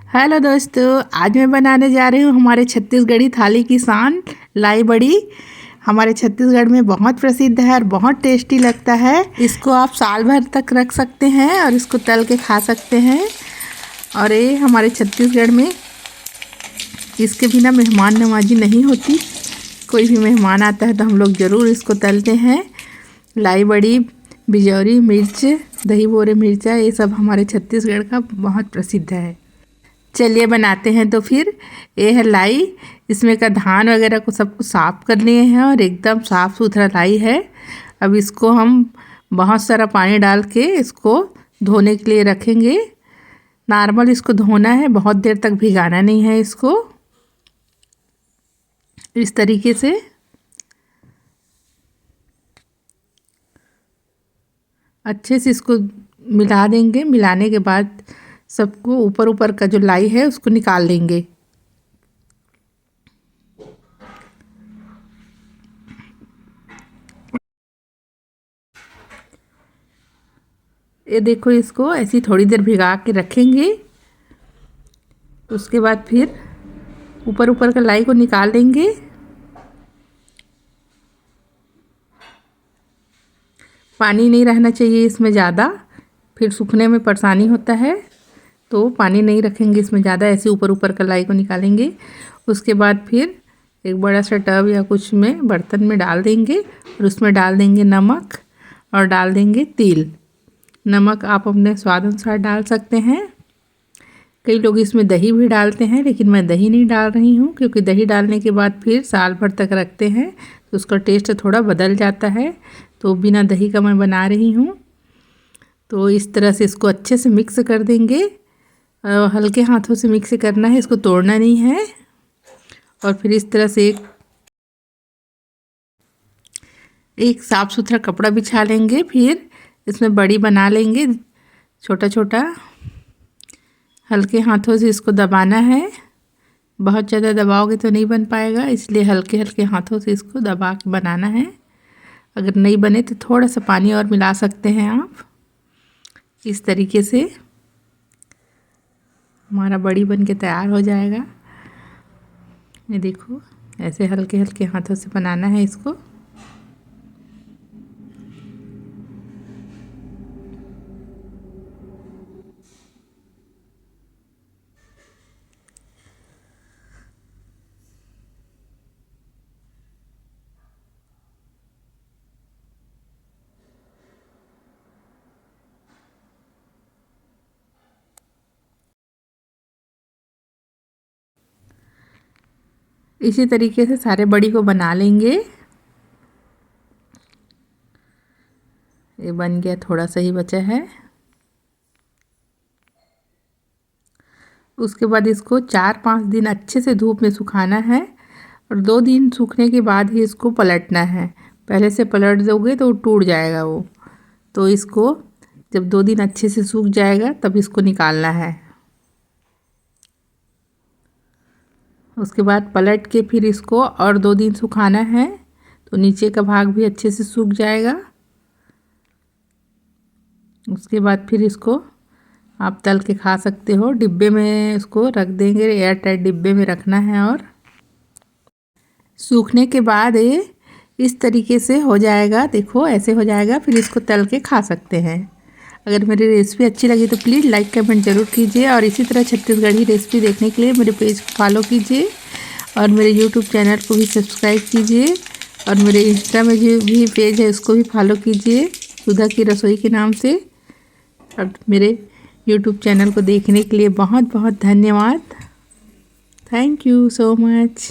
Hello दोस्तों, आज मैं बनाने जा रही हूँ हमारे छत्तीसगढ़ी थाली की शान लाई बड़ी। हमारे छत्तीसगढ़ में बहुत प्रसिद्ध है और बहुत टेस्टी लगता है। इसको आप साल भर तक रख सकते हैं और इसको तल के खा सकते हैं। और ये हमारे छत्तीसगढ़ में इसके बिना मेहमान नवाजी नहीं होती। कोई भी मेहमान आता है तो हम लोग ज़रूर इसको तलते हैं। लाई बड़ी, बिजौरी मिर्च, दही बोरे मिर्चा, ये सब हमारे छत्तीसगढ़ का बहुत प्रसिद्ध है। चलिए बनाते हैं। तो फिर ये है लाई। इसमें का धान वगैरह को सबको साफ़ कर लिए हैं और एकदम साफ़ सुथरा लाई है। अब इसको हम बहुत सारा पानी डाल के इसको धोने के लिए रखेंगे। नॉर्मल इसको धोना है, बहुत देर तक भिगाना नहीं है इसको। इस तरीके से अच्छे से इसको मिला देंगे। मिलाने के बाद सबको ऊपर ऊपर का जो लाई है उसको निकाल लेंगे। ये देखो, इसको ऐसी थोड़ी देर भिगा के रखेंगे। उसके बाद फिर ऊपर ऊपर का लाई को निकाल देंगे। पानी नहीं रहना चाहिए इसमें ज़्यादा, फिर सूखने में परेशानी होता है, तो पानी नहीं रखेंगे इसमें ज़्यादा। ऐसे ऊपर ऊपर का लाई को निकालेंगे। उसके बाद फिर एक बड़ा सा टब या कुछ में बर्तन में डाल देंगे और उसमें डाल देंगे नमक और डाल देंगे तिल। नमक आप अपने स्वाद अनुसार डाल सकते हैं। कई लोग इसमें दही भी डालते हैं, लेकिन मैं दही नहीं डाल रही हूँ, क्योंकि दही डालने के बाद फिर साल भर तक रखते हैं तो उसका टेस्ट थोड़ा बदल जाता है। तो बिना दही का मैं बना रही हूँ। तो इस तरह से इसको अच्छे से मिक्स कर देंगे। हल्के हाथों से मिक्स करना है, इसको तोड़ना नहीं है। और फिर इस तरह से एक साफ़ सुथरा कपड़ा बिछा लेंगे। फिर इसमें बड़ी बना लेंगे छोटा छोटा। हल्के हाथों से इसको दबाना है। बहुत ज़्यादा दबाओगे तो नहीं बन पाएगा, इसलिए हल्के हल्के हाथों से इसको दबा के बनाना है। अगर नहीं बने तो थोड़ा सा पानी और मिला सकते हैं आप। इस तरीके से हमारा बड़ी बन के तैयार हो जाएगा। ये देखो, ऐसे हल्के हल्के हाथों से बनाना है इसको। इसी तरीके से सारे बड़ी को बना लेंगे। ये बन गया, थोड़ा सा ही बचा है। उसके बाद इसको 4-5 दिन अच्छे से धूप में सुखाना है और 2 दिन सूखने के बाद ही इसको पलटना है। पहले से पलट दोगे तो टूट जाएगा वो। तो इसको जब 2 दिन अच्छे से सूख जाएगा तब इसको निकालना है। उसके बाद पलट के फिर इसको और 2 दिन सुखाना है, तो नीचे का भाग भी अच्छे से सूख जाएगा। उसके बाद फिर इसको आप तल के खा सकते हो। डिब्बे में इसको रख देंगे, एयर टाइट डिब्बे में रखना है। और सूखने के बाद ये इस तरीके से हो जाएगा। देखो, ऐसे हो जाएगा। फिर इसको तल के खा सकते हैं। अगर मेरी रेसिपी अच्छी लगी तो प्लीज़ लाइक कमेंट ज़रूर कीजिए। और इसी तरह छत्तीसगढ़ी रेसिपी देखने के लिए मेरे पेज को फॉलो कीजिए और मेरे यूट्यूब चैनल को भी सब्सक्राइब कीजिए। और मेरे इंस्टा में जो भी पेज है उसको भी फॉलो कीजिए, सुधा की रसोई के नाम से। और मेरे यूट्यूब चैनल को देखने के लिए बहुत बहुत धन्यवाद। Thank you so much.